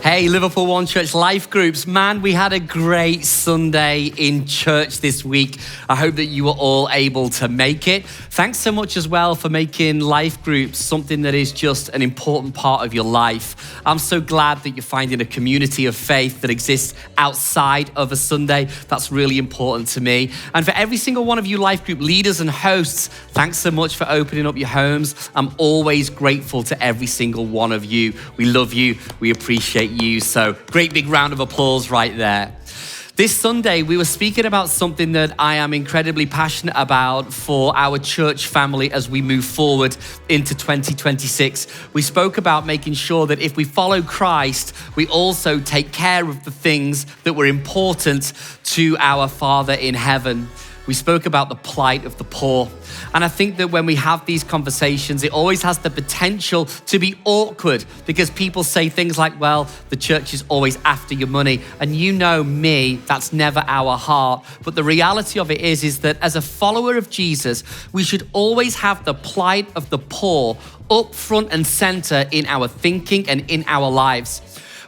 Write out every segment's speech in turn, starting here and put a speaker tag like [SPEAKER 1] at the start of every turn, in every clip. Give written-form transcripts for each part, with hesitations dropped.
[SPEAKER 1] Hey, Liverpool One Church Life Groups. Man, we had a great Sunday in church this week. I hope that you were all able to make it. Thanks so much as well for making life groups something that is just an important part of your life. I'm so glad that you're finding a community of faith that exists outside of a Sunday. That's really important to me. And for every single one of you life group leaders and hosts, thanks so much for opening up your homes. I'm always grateful to every single one of you. We love you. We appreciate you. So great big round of applause right there. This Sunday, we were speaking about something that I am incredibly passionate about for our church family as we move forward into 2026. We spoke about making sure that if we follow Christ, we also take care of the things that were important to our Father in heaven. We spoke about the plight of the poor. And I think that when we have these conversations, it always has the potential to be awkward because people say things like, well, the church is always after your money. And you know me, that's never our heart. But the reality of it is that as a follower of Jesus, we should always have the plight of the poor up front and center in our thinking and in our lives.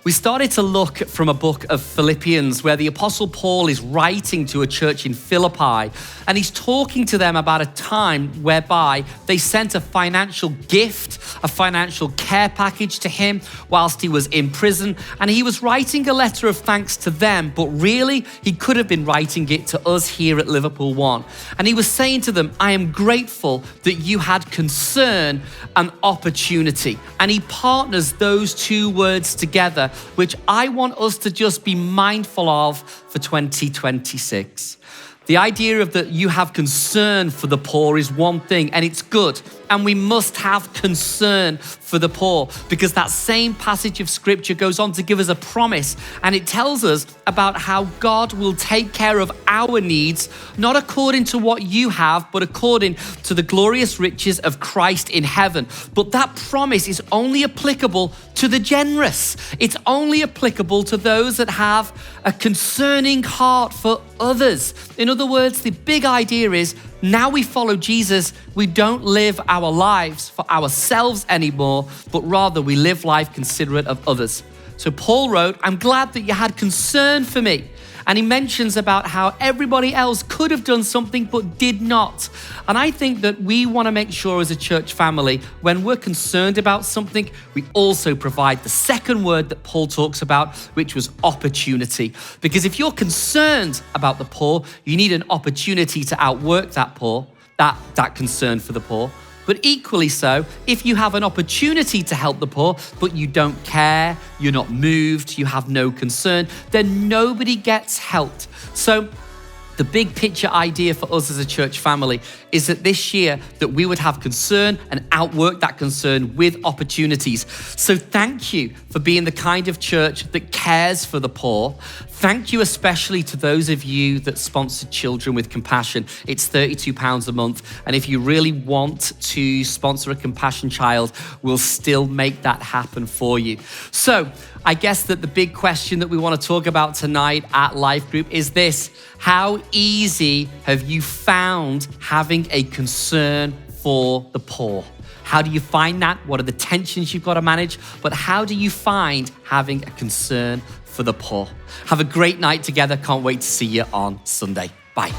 [SPEAKER 1] We started to look from a book of Philippians where the Apostle Paul is writing to a church in Philippi, and he's talking to them about a time whereby they sent a financial gift, a financial care package to him whilst he was in prison, and he was writing a letter of thanks to them, but really he could have been writing it to us here at Liverpool One. And he was saying to them, I am grateful that you had concern and opportunity. And he partners those two words together, which I want us to just be mindful of for 2026. The idea of that you have concern for the poor is one thing, and it's good. And we must have concern for the poor because that same passage of scripture goes on to give us a promise, and it tells us about how God will take care of our needs, not according to what you have, but according to the glorious riches of Christ in heaven. But that promise is only applicable to the generous. It's only applicable to those that have a concerning heart for others. In other words, the big idea is now we follow Jesus, we don't live our lives for ourselves anymore, but rather we live life considerate of others. So Paul wrote, I'm glad that you had concern for me. And he mentions about how everybody else could have done something but did not. And I think that we want to make sure as a church family, when we're concerned about something, we also provide the second word that Paul talks about, which was opportunity. Because if you're concerned about the poor, you need an opportunity to outwork that poor, that concern for the poor. But equally so, if you have an opportunity to help the poor, but you don't care, you're not moved, you have no concern, then nobody gets helped. So the big picture idea for us as a church family is that this year that we would have concern and outwork that concern with opportunities. So thank you for being the kind of church that cares for the poor. Thank you especially to those of you that sponsor children with compassion. It's £32 a month. And if you really want to sponsor a compassion child, we'll still make that happen for you. So I guess that the big question that we want to talk about tonight at Life Group is this: how easy have you found having a concern for the poor? How do you find that? What are the tensions you've got to manage? But how do you find having a concern for the poor? Have a great night together. Can't wait to see you on Sunday. Bye.